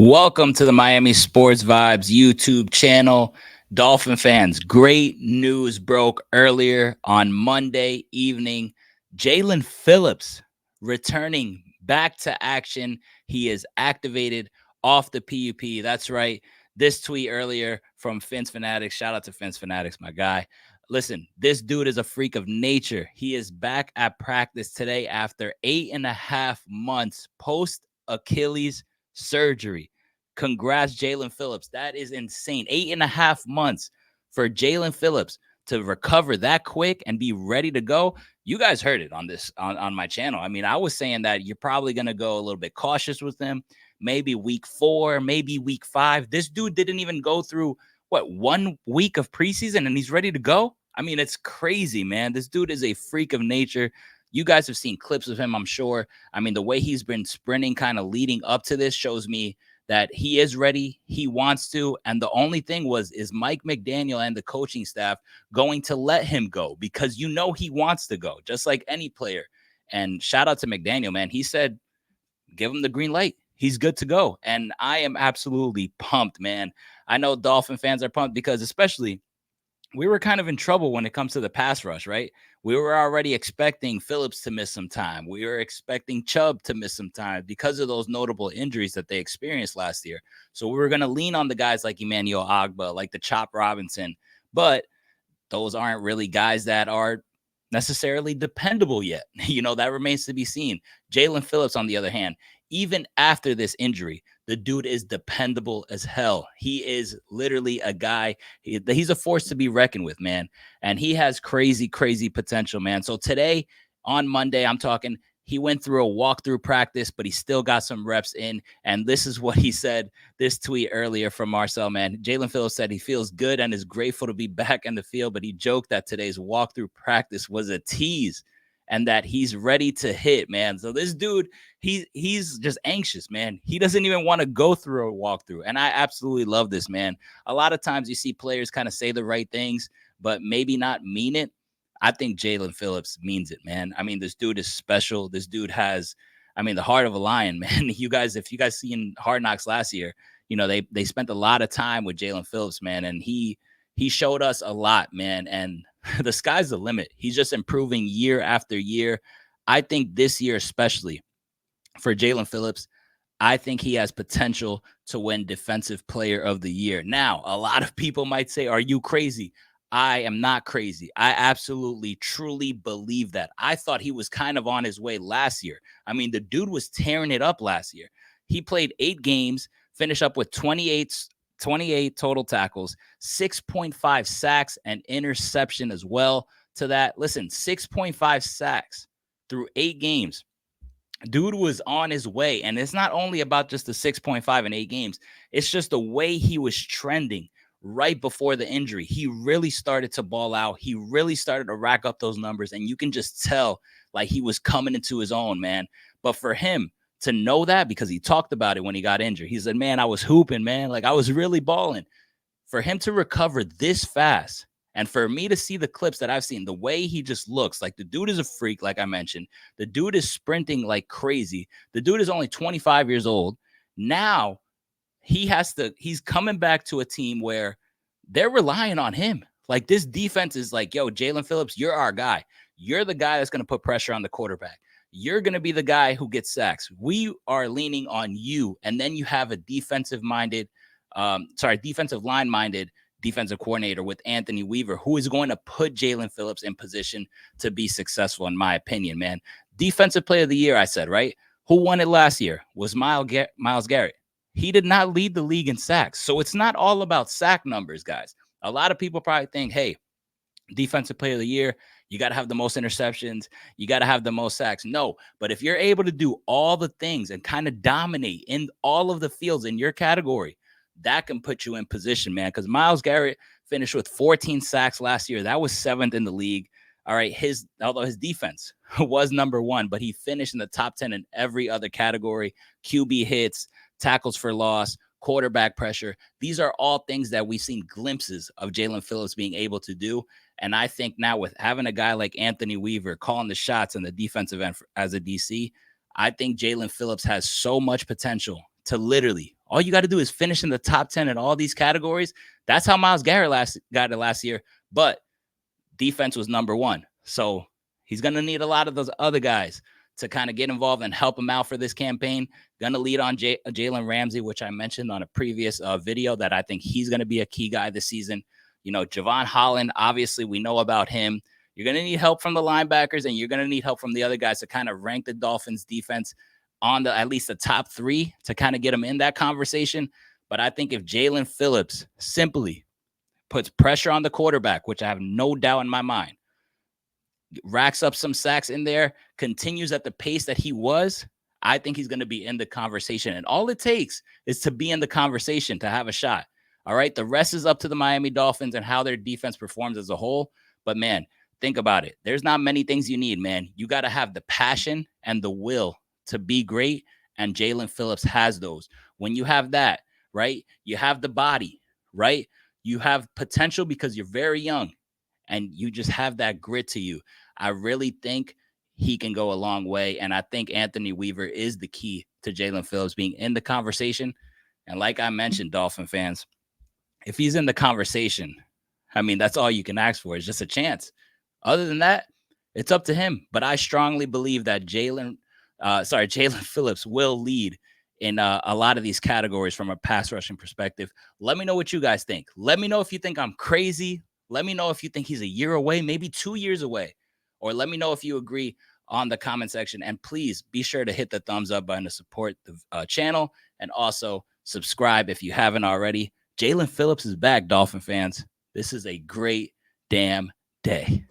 Welcome to the Miami Sports Vibes YouTube channel. Dolphin fans, great news broke earlier on Monday evening. Jaelan Phillips returning back to action. He is activated off the PUP. That's right. This tweet earlier from Fins Fanatics. Shout out to Fins Fanatics, my guy. Listen, this dude is a freak of nature. He is back at practice today after 8.5 months post Achilles surgery. Congrats, Jaelan Phillips. That is insane. 8.5 months for Jaelan Phillips to recover that quick and be ready to go. You guys heard it on this on my channel. I mean, I was saying that you're probably gonna go a little bit cautious with him. Maybe week 4, maybe week 5. This dude didn't even go through what 1 week of preseason and he's ready to go. I mean, it's crazy, man. This dude is a freak of nature. You guys have seen clips of him, I'm sure. I mean, the way he's been sprinting kind of leading up to this shows me that he is ready, he wants to, and the only thing is Mike McDaniel and the coaching staff going to let him go? Because you know he wants to go, just like any player. And shout out to McDaniel, man. He said, give him the green light. He's good to go. And I am absolutely pumped, man. I know Dolphin fans are pumped because especially we were kind of in trouble when it comes to the pass rush, right? We were already expecting Phillips to miss some time. We were expecting Chubb to miss some time because of those notable injuries that they experienced last year. So we were going to lean on the guys like Emmanuel Agba, like the Chop Robinson, but those aren't really guys that are necessarily dependable yet. That remains to be seen. Jaelan Phillips, on the other hand, even after this injury, the dude is dependable as hell. He is literally a guy. He's a force to be reckoned with, man. And he has crazy, crazy potential, man. So today on Monday, I'm talking, he went through a walkthrough practice, but he still got some reps in. And this is what he said, this tweet earlier from Marcel, man. Jaelan Phillips said he feels good and is grateful to be back in the field, but he joked that today's walkthrough practice was a tease and that he's ready to hit, man. So this dude, he's just anxious, man. He doesn't even want to go through a walkthrough. And I absolutely love this, man. A lot of times you see players kind of say the right things, but maybe not mean it. I think Jaelan Phillips means it, man. I mean, this dude is special. This dude has, the heart of a lion, man. If you guys seen Hard Knocks last year, they spent a lot of time with Jaelan Phillips, man, and he showed us a lot, man. And the sky's the limit. He's just improving year after year. I think this year, especially for Jaelan Phillips, I think he has potential to win Defensive Player of the Year. Now, a lot of people might say, are you crazy? I am not crazy. I absolutely, truly believe that. I thought he was kind of on his way last year. I mean, the dude was tearing it up last year. He played 8 games, finished up with 28 total tackles, 6.5 sacks, and interception as well to that. Listen, 6.5 sacks through 8 games. Dude was on his way. And it's not only about just the 6.5 in 8 games. It's just the way he was trending right before the injury. He really started to ball out. He really started to rack up those numbers. And you can just tell like he was coming into his own, man. But for him to know that, because he talked about it when he got injured, he said, man, I was hooping, man. Like I was really balling. For him to recover this fast, and for me to see the clips that I've seen, the way he just looks, like the dude is a freak, like I mentioned. The dude is sprinting like crazy. The dude is only 25 years old. Now he's coming back to a team where they're relying on him. Like this defense is like, yo, Jaelan Phillips, you're our guy. You're the guy that's going to put pressure on the quarterback. You're going to be the guy who gets sacks. We are leaning on you. And then you have a defensive line minded defensive coordinator with Anthony Weaver, who is going to put Jaelan Phillips in position to be successful, in my opinion, man. Defensive Player of the Year, I said, right? Who won it last year was Myles Garrett. He did not lead the league in sacks. So it's not all about sack numbers, guys. A lot of people probably think, hey, Defensive Player of the Year, you got to have the most interceptions. You got to have the most sacks. No, but if you're able to do all the things and kind of dominate in all of the fields in your category, that can put you in position, man, because Myles Garrett finished with 14 sacks last year. That was 7th in the league. All right, although his defense was number 1, but he finished in the top 10 in every other category: QB hits, tackles for loss, quarterback pressure. These are all things that we've seen glimpses of Jaelan Phillips being able to do. And I think now with having a guy like Anthony Weaver calling the shots in the defensive end as a DC, I think Jaelan Phillips has so much potential to literally All you got to do is finish in the top 10 in all these categories. That's how Myles Garrett got it last year. But defense was number one. So he's going to need a lot of those other guys to kind of get involved and help him out for this campaign. Going to lead on Jalen Ramsey, which I mentioned on a previous video, that I think he's going to be a key guy this season. You know, Javon Holland, obviously we know about him. You're going to need help from the linebackers, and you're going to need help from the other guys to kind of rank the Dolphins defense on at least the top three to kind of get them in that conversation. But I think if Jaelan Phillips simply puts pressure on the quarterback, which I have no doubt in my mind, racks up some sacks in there, continues at the pace that he was, I think he's going to be in the conversation. And all it takes is to be in the conversation to have a shot. All right. The rest is up to the Miami Dolphins and how their defense performs as a whole. But man, think about it. There's not many things you need, man. You got to have the passion and the will to be great. And Jaelan Phillips has those. When you have that, right, you have the body, right? You have potential because you're very young and you just have that grit to you. I really think he can go a long way. And I think Anthony Weaver is the key to Jaelan Phillips being in the conversation. And like I mentioned, Dolphin fans, if he's in the conversation, I mean, that's all you can ask for is just a chance. Other than that, it's up to him. But I strongly believe that Jaelan Phillips will lead in a lot of these categories from a pass rushing perspective. Let me know what you guys think. Let me know if you think I'm crazy. Let me know if you think he's a year away, maybe 2 years away. Or let me know if you agree on the comment section. And please be sure to hit the thumbs up button to support the channel. And also subscribe if you haven't already. Jaelan Phillips is back, Dolphin fans. This is a great damn day.